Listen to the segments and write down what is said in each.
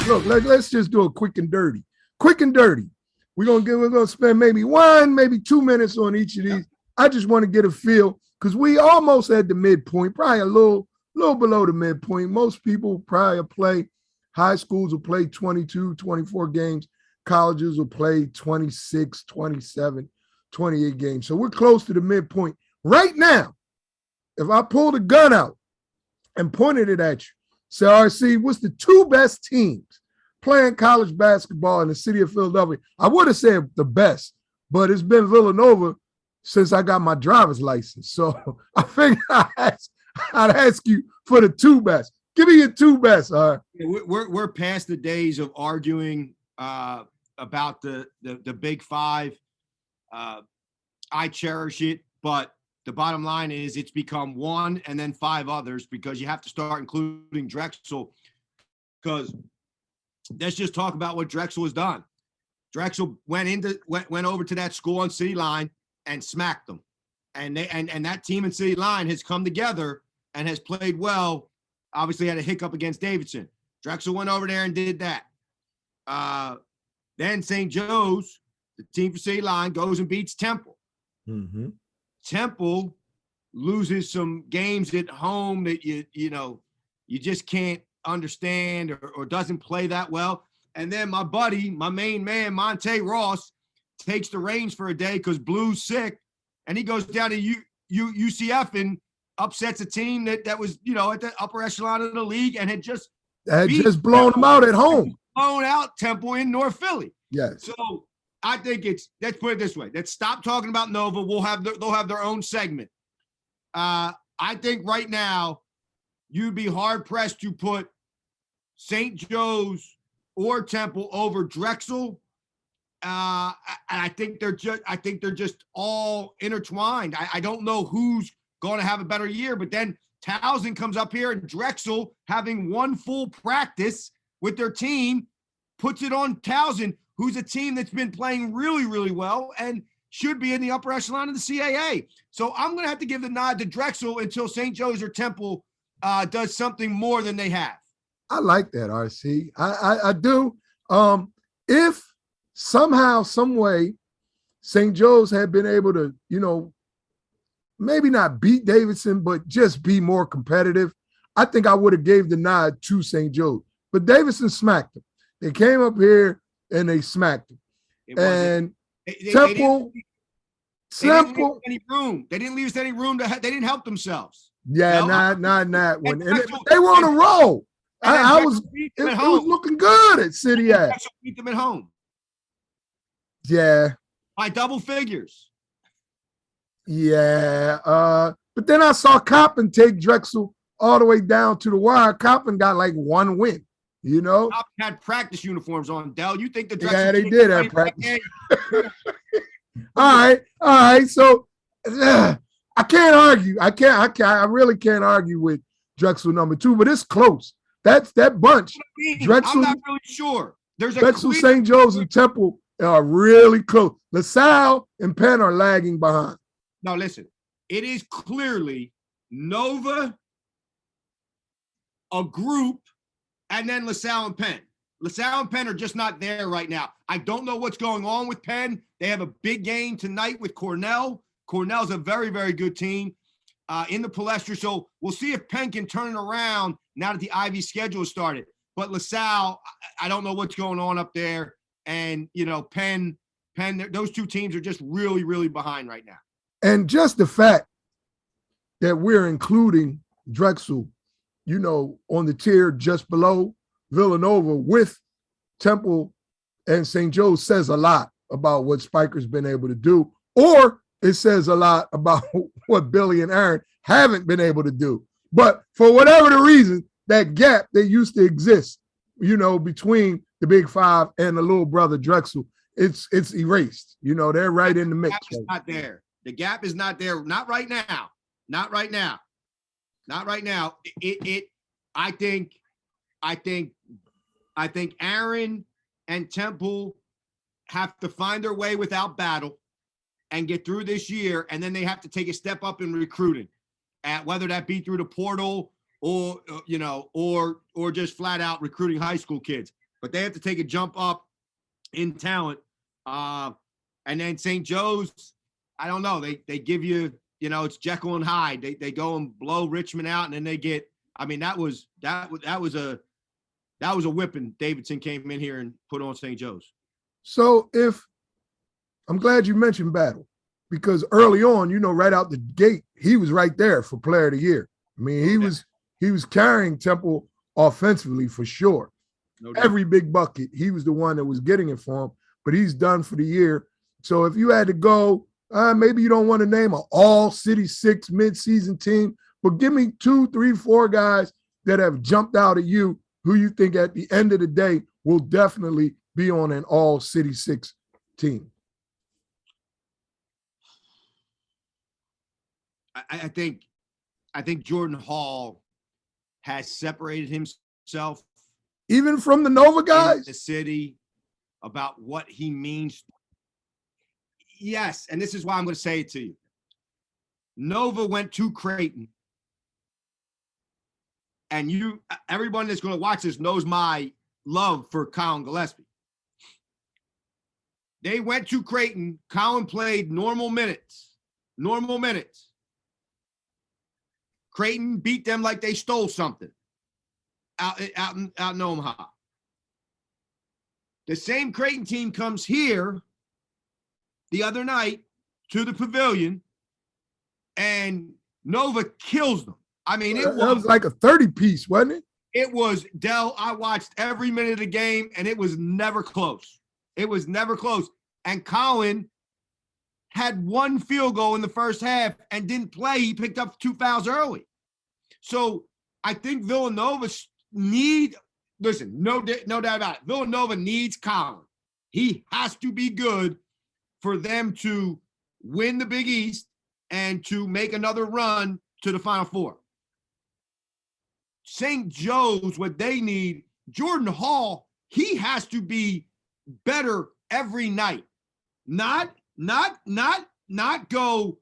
Look, let's just do a quick and dirty. Quick and dirty. We're gonna spend maybe 2 minutes on each of these. I just want to get a feel because we almost at the midpoint, probably a little below the midpoint. Most people probably play, high schools will play 22, 24 games. Colleges will play 26, 27, 28 games. So we're close to the midpoint. Right now, if I pulled a gun out and pointed it at you, say, RC, what's the two best teams playing college basketball in the city of Philadelphia? I would have said the best, but it's been Villanova since I got my driver's license. So I figured I'd ask you for the two best. Give me your two best. We're past the days of arguing about the Big Five. I cherish it, but the bottom line is it's become one and then five others because you have to start including Drexel, because let's just talk about what Drexel has done. Drexel went over to that school on City Line and smacked them. And that team in City Line has come together and has played well. Obviously had a hiccup against Davidson. Drexel went over there and did that. Then St. Joe's, the team for City Line, goes and beats Temple. Mm-hmm. Temple loses some games at home that you just can't understand or doesn't play that well. And then my buddy, my main man, Monte Ross, takes the reins for a day because Blue's sick, and he goes down to UCF and upsets a team that was, at the upper echelon of the league and had just blown them out at home. Blown out Temple in North Philly. Yes. So I think let's put it this way. Let's stop talking about Nova. They'll have their own segment. I think right now you'd be hard pressed to put St. Joe's or Temple over Drexel. And I think they're just all intertwined. I don't know who's going to have a better year, but then Towson comes up here and Drexel, having one full practice with their team, puts it on Towson, who's a team that's been playing really, really well and should be in the upper echelon of the CAA. So I'm going to have to give the nod to Drexel until St. Joe's or Temple does something more than they have. I like that, RC. I do. If somehow, some way, St. Joe's had been able to, maybe not beat Davidson, but just be more competitive, I think I would have gave the nod to St. Joe's. But Davidson smacked them. They came up here and they smacked them. And Temple, Temple. They didn't leave us any room. They didn't help themselves. Yeah, not when they were on a roll. It was looking good at City A. Beat them at home. Yeah. By double figures. Yeah. But then I saw Coppin take Drexel all the way down to the wire. Coppin got like one win. Coppin had practice uniforms on, Del. You think the Drexel? Yeah, they did have practice. All right. So I can't argue. I really can't argue with Drexel number 2, but it's close. That's that bunch. Drexel, I'm not really sure. There's a Drexel, St. Joe's, and Temple are really close. LaSalle and Penn are lagging behind. Now listen, it is clearly Nova, a group, and then LaSalle and Penn. LaSalle and Penn are just not there right now. I don't know what's going on with Penn. They have a big game tonight with Cornell. Cornell's a very, very good team in the Palestra. So we'll see if Penn can turn it around now that the Ivy schedule has started. But LaSalle, I don't know what's going on up there. And, Penn, those two teams are just really, really behind right now. And just the fact that we're including Drexel, on the tier just below Villanova with Temple and St. Joe's says a lot about what Spiker's been able to do, or it says a lot about what Billy and Aaron haven't been able to do. But for whatever the reason, that gap that used to exist, between the Big Five and the little brother Drexel, it's erased. They're right in the mix. The gap is not there. The gap is not there. Not right now. Not right now. Not right now. I think Aaron and Temple have to find their way without battle and get through this year, and then they have to take a step up in recruiting, at whether that be through the portal or just flat out recruiting high school kids. but they have to take a jump up in talent. And then St. Joe's, I don't know. They give you, it's Jekyll and Hyde. They go and blow Richmond out, and then they get. I mean, that was a whipping. Davidson came in here and put on St. Joe's. So I'm glad you mentioned Battle, because early on, right out the gate, he was right there for Player of the Year. I mean, he was carrying Temple offensively for sure. No doubt. Every big bucket, he was the one that was getting it for him, but he's done for the year. So if you had to go, maybe you don't want to name an all-City 6 midseason team, but give me 2, 3, 4 guys that have jumped out at you who you think at the end of the day will definitely be on an all-City 6 team. I think Jordan Hall has separated himself even from the Nova guys in the city about what he means. Yes, and this is why I'm going to say it to you. Nova went to Creighton, and everyone that's going to watch this knows my love for Colin Gillespie. They went to Creighton. Colin played normal minutes. Creighton beat them like they stole something out in Omaha. The same Creighton team comes here the other night to the Pavilion, and Nova kills them. I mean, it was like a 30-piece, wasn't it? It was, Del, I watched every minute of the game, and it was never close. And Colin had 1 field goal in the first half and didn't play. He picked up 2 fouls early. So I think Villanova no doubt about it. Villanova needs Colin. He has to be good for them to win the Big East and to make another run to the Final Four. St. Joe's, what they need, Jordan Hall, he has to be better every night. Not go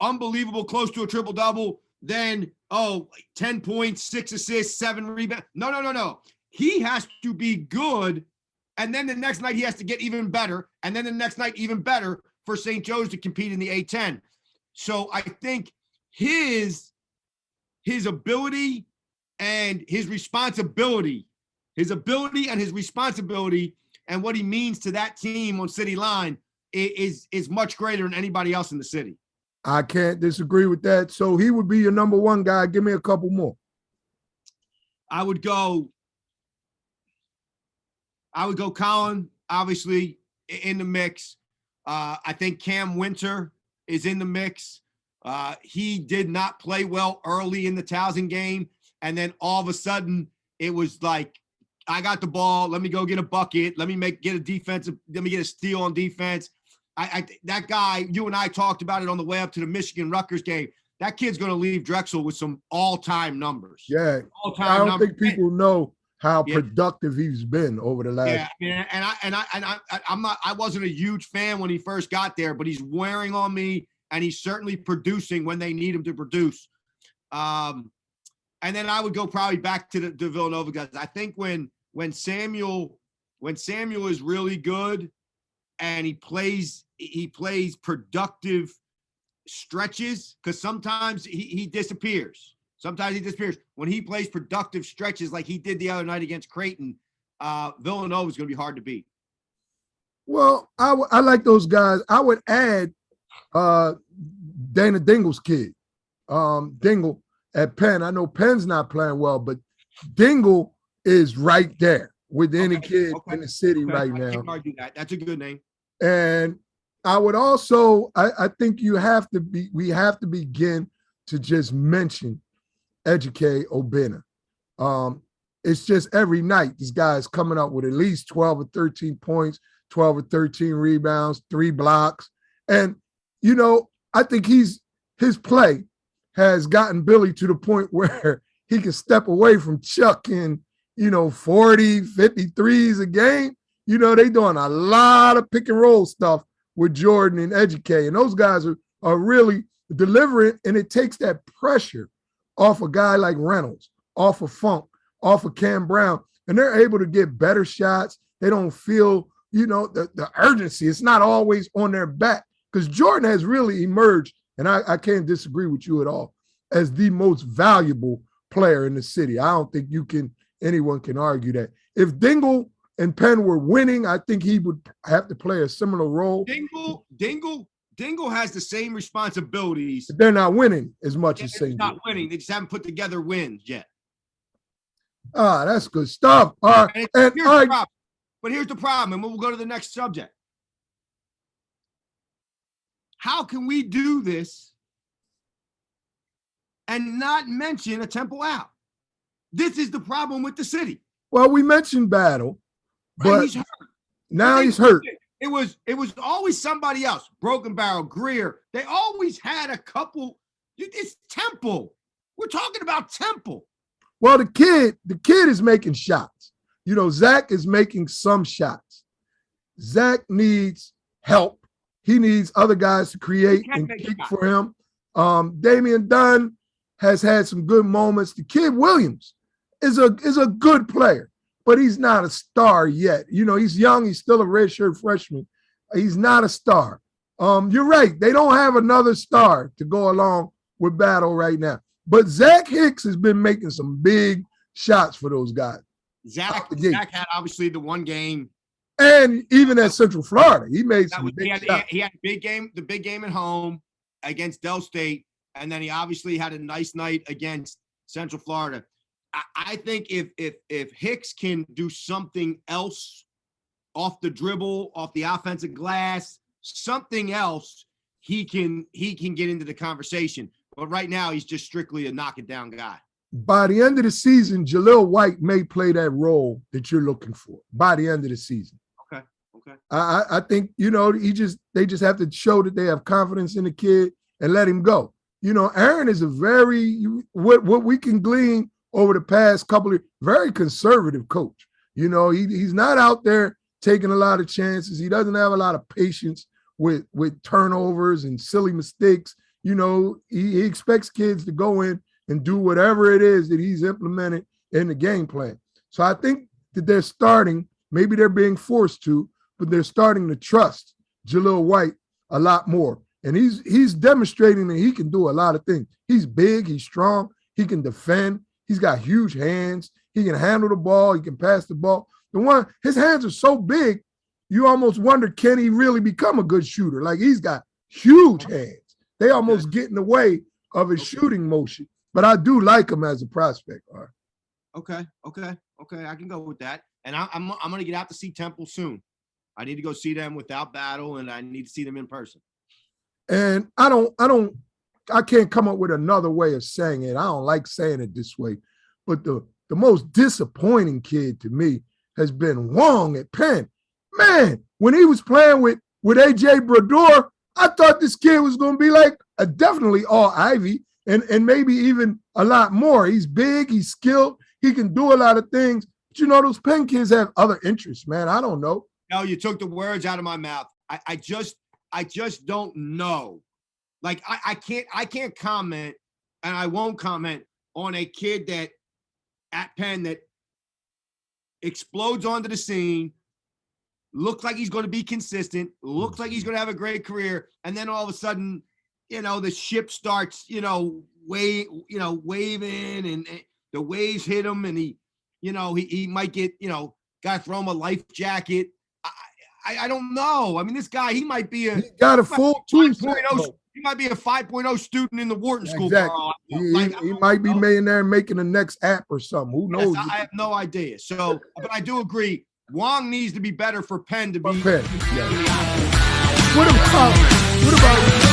unbelievable close to a triple-double, then 10 points, 6 assists, 7 rebounds. No. He has to be good, and then the next night he has to get even better, and then the next night even better for St. Joe's to compete in the A-10. So I think his ability and his responsibility, and what he means to that team on City Line is much greater than anybody else in the city. I can't disagree with that. So he would be your number 1 guy. Give me a couple more. I would go Colin, obviously, in the mix. I think Cam Winter is in the mix. He did not play well early in the Towson game. And then all of a sudden, it was like, I got the ball. Let me go get a bucket. Let me get a steal on defense. That guy, you and I talked about it on the way up to the Michigan-Rutgers game. That kid's going to leave Drexel with some all-time numbers. Yeah. I don't think people know how productive he's been over the last. Yeah, I wasn't a huge fan when he first got there, but he's wearing on me, and he's certainly producing when they need him to produce. And then I would go probably back to the Villanova guys. I think when Samuel is really good and he plays productive stretches, because sometimes he disappears. When he plays productive stretches like he did the other night against Creighton, Villanova is going to be hard to beat. Well, I like those guys. I would add Dana Dingle's kid, Dingle at Penn. I know Penn's not playing well, but Dingle is right there with any kid in the city right now. I can't argue that. That's a good name. And I would also, I think we have to begin to just mention Ejike Obinna. It's just every night this guy is coming up with at least 12 or 13 points, 12 or 13 rebounds, 3 blocks. And, I think his play has gotten Billy to the point where he can step away from chucking, 40, 53s a game. They doing a lot of pick and roll stuff with Jordan and Ejike, and those guys are really delivering, and it takes that pressure off a guy like Reynolds, off of Funk, off of Cam Brown, and they're able to get better shots. They don't feel, the urgency. It's not always on their back because Jordan has really emerged, and I can't disagree with you at all, as the most valuable player in the city. I don't think anyone can argue that. If Dingle and Penn were winning, I think he would have to play a similar role. Dingle has the same responsibilities. But they're not winning as much as St. Not winning. They just haven't put together wins yet. Ah, that's good stuff. All right. But here's the problem, and we'll go to the next subject. How can we do this and not mention a Temple out? This is the problem with the city. Well, we mentioned Battle, but he's hurt. Now he's hurt. It was always somebody else. Broken Barrel, Greer. They always had a couple. It's Temple. We're talking about Temple. Well, the kid is making shots. Zach is making some shots. Zach needs help. He needs other guys to create and kick for him. Damian Dunn has had some good moments. The kid Williams is a good player, but he's not a star yet. He's young. He's still a redshirt freshman. He's not a star. You're right. They don't have another star to go along with Battle right now. But Zach Hicks has been making some big shots for those guys. Zach had obviously the one game. And even at Central Florida, he made some big shots. He had the big game at home against Del State, and then he obviously had a nice night against Central Florida. I think if Hicks can do something else off the dribble, off the offensive glass, something else, he can get into the conversation. But right now, he's just strictly a knock it down guy. By the end of the season, Jaleel White may play that role that you're looking for. By the end of the season. Okay. I think, they just have to show that they have confidence in the kid and let him go. Aaron is a what we can glean over the past couple of very conservative coach. He's not out there taking a lot of chances. He doesn't have a lot of patience with turnovers and silly mistakes. He expects kids to go in and do whatever it is that he's implemented in the game plan. So I think that they're starting, maybe they're being forced to, but they're starting to trust Jaleel White a lot more. And he's demonstrating that he can do a lot of things. He's big, he's strong, he can defend, he's got huge hands, he can handle the ball, he can pass the ball. His hands are so big, you almost wonder, can he really become a good shooter? Like, he's got huge hands. They almost get in the way of his shooting motion. But I do like him as a prospect. All right. Okay. I can go with that. And I'm going to get out to see Temple soon. I need to go see them without Battle, and I need to see them in person. And I can't come up with another way of saying it. I don't like saying it this way. But the most disappointing kid to me has been Wong at Penn. Man, when he was playing with A.J. Brador, I thought this kid was going to be like a definitely all Ivy and maybe even a lot more. He's big, he's skilled, he can do a lot of things. But those Penn kids have other interests, man. I don't know. No, you took the words out of my mouth. I just don't know. Like, I can't comment, and I won't comment on a kid that at Penn that explodes onto the scene, looks like he's going to be consistent, looks like he's going to have a great career, and then all of a sudden, the ship starts, waving, and the waves hit him, and he might get, got to throw him a life jacket. I don't know. I mean, this guy, he might be he got a full 2.0. He might be a 5.0 student in the Wharton School. Exactly. He might be millionaire making the next app or something. Who knows? Yes, I have no idea. So, but I do agree. Wong needs to be better for Penn to be. Penn. Yeah. What about